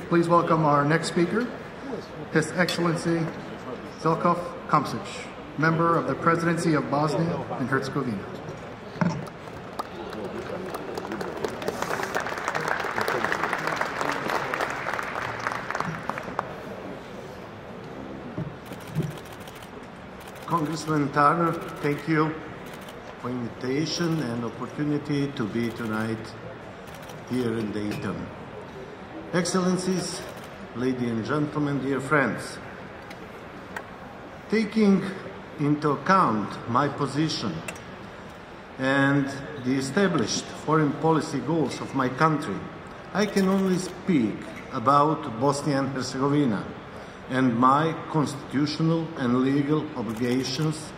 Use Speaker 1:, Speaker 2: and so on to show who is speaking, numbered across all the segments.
Speaker 1: Please welcome our next speaker, His Excellency Željko Komšić, member of the Presidency of Bosnia and Herzegovina.
Speaker 2: Congressman Turner, thank you for invitation and opportunity to be tonight here in Dayton. Excellencies, ladies and gentlemen, dear friends, taking into account my position and the established foreign policy goals of my country, I can only speak about Bosnia and Herzegovina and my constitutional and legal obligations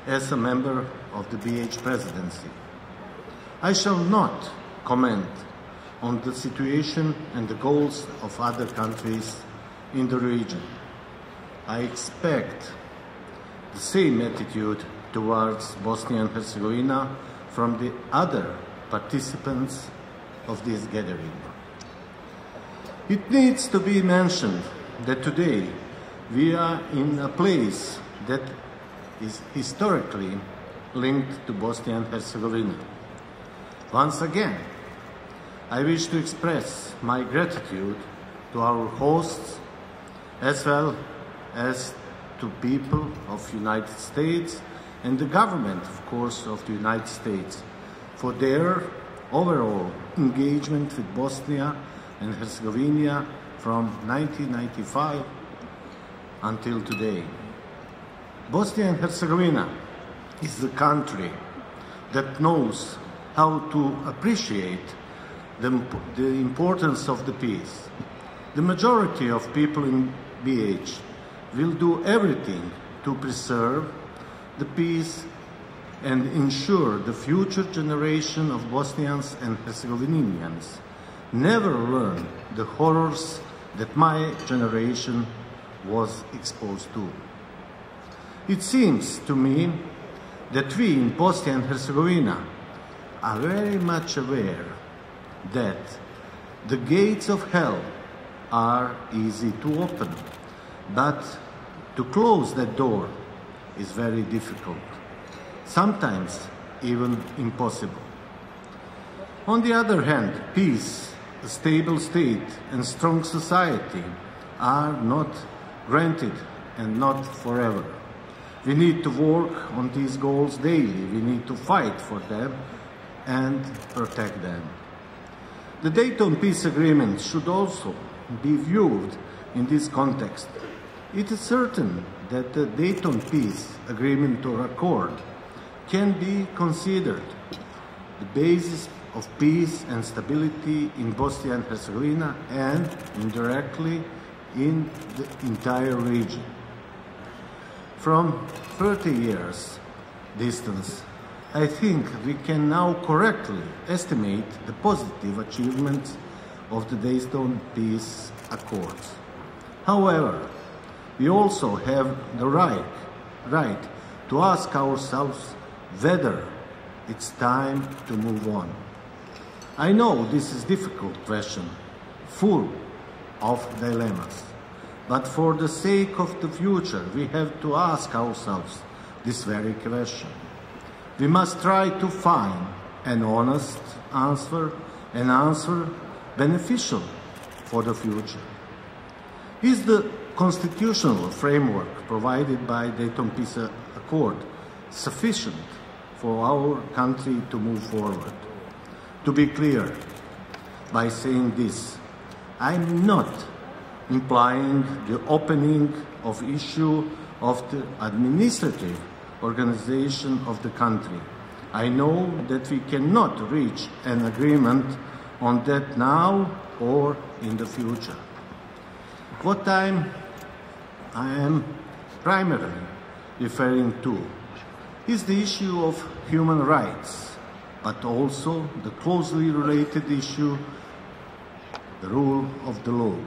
Speaker 2: as a member of the BH presidency. I shall not comment on the situation and the goals of other countries in the region. I expect the same attitude towards Bosnia and Herzegovina from the other participants of this gathering. It needs to be mentioned that today we are in a place that is historically linked to Bosnia and Herzegovina. Once again, I wish to express my gratitude to our hosts as well as to people of United States and the government, of course, of the United States for their overall engagement with Bosnia and Herzegovina from 1995 until today. Bosnia and Herzegovina is the country that knows how to appreciate the importance of the peace. The majority of people in BH will do everything to preserve the peace and ensure the future generation of Bosnians and Herzegovinians never learn the horrors that my generation was exposed to. It seems to me that we in Bosnia and Herzegovina are very much aware that the gates of hell are easy to open, but to close that door is very difficult, sometimes even impossible. On the other hand, peace, a stable state, and strong society are not granted and not forever. We need to work on these goals daily. We need to fight for them and protect them. The Dayton Peace Agreement should also be viewed in this context. It is certain that the Dayton Peace Agreement or Accord can be considered the basis of peace and stability in Bosnia and Herzegovina and indirectly in the entire region. From 30 years distance, I think we can now correctly estimate the positive achievements of the Dayton Peace Accords. However, we also have the right to ask ourselves whether it's time to move on. I know this is a difficult question, full of dilemmas, but for the sake of the future, we have to ask ourselves this very question. We must try to find an honest answer, an answer beneficial for the future. Is the constitutional framework provided by the Dayton Peace Accord sufficient for our country to move forward? To be clear, by saying this, I'm not implying the opening of issue of the administrative organization of the country. I know that we cannot reach an agreement on that now or in the future. What I am primarily referring to is the issue of human rights, but also the closely related issue, the rule of the law.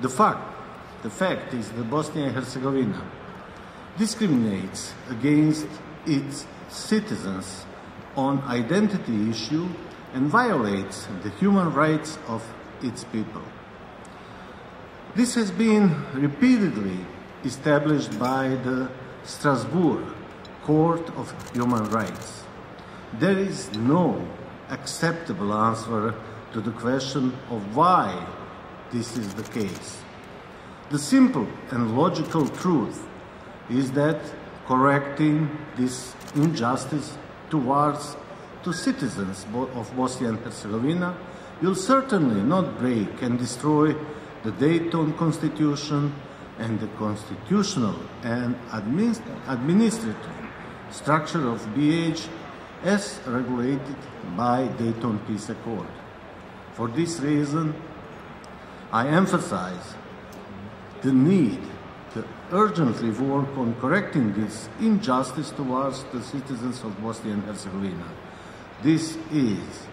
Speaker 2: The fact is that Bosnia and Herzegovina discriminates against its citizens on identity issue and violates the human rights of its people. This has been repeatedly established by the Strasbourg Court of Human Rights. There is no acceptable answer to the question of why this is the case. The simple and logical truth is that correcting this injustice towards the citizens of Bosnia and Herzegovina will certainly not break and destroy the Dejton Constitution and the constitutional and administrative structure of BiH as regulated by Dayton Peace Accord. For this reason, I emphasize the need to urgently work on correcting this injustice towards the citizens of Bosnia and Herzegovina. This is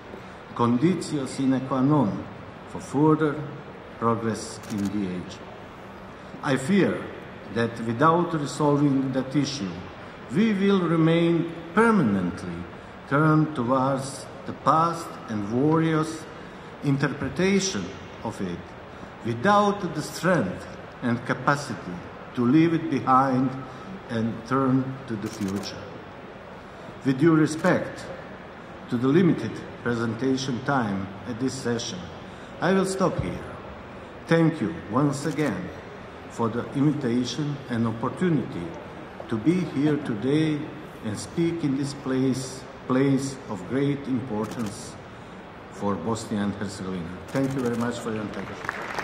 Speaker 2: conditio sine qua non for further progress in BiH. I fear that without resolving that issue, we will remain permanently turned towards the past and various interpretation of it, without the strength and capacity to leave it behind and turn to the future. With due respect to the limited presentation time at this session, I will stop here. Thank you once again for the invitation and opportunity to be here today and speak in this place of great importance for Bosnia and Herzegovina. Thank you very much for your attention.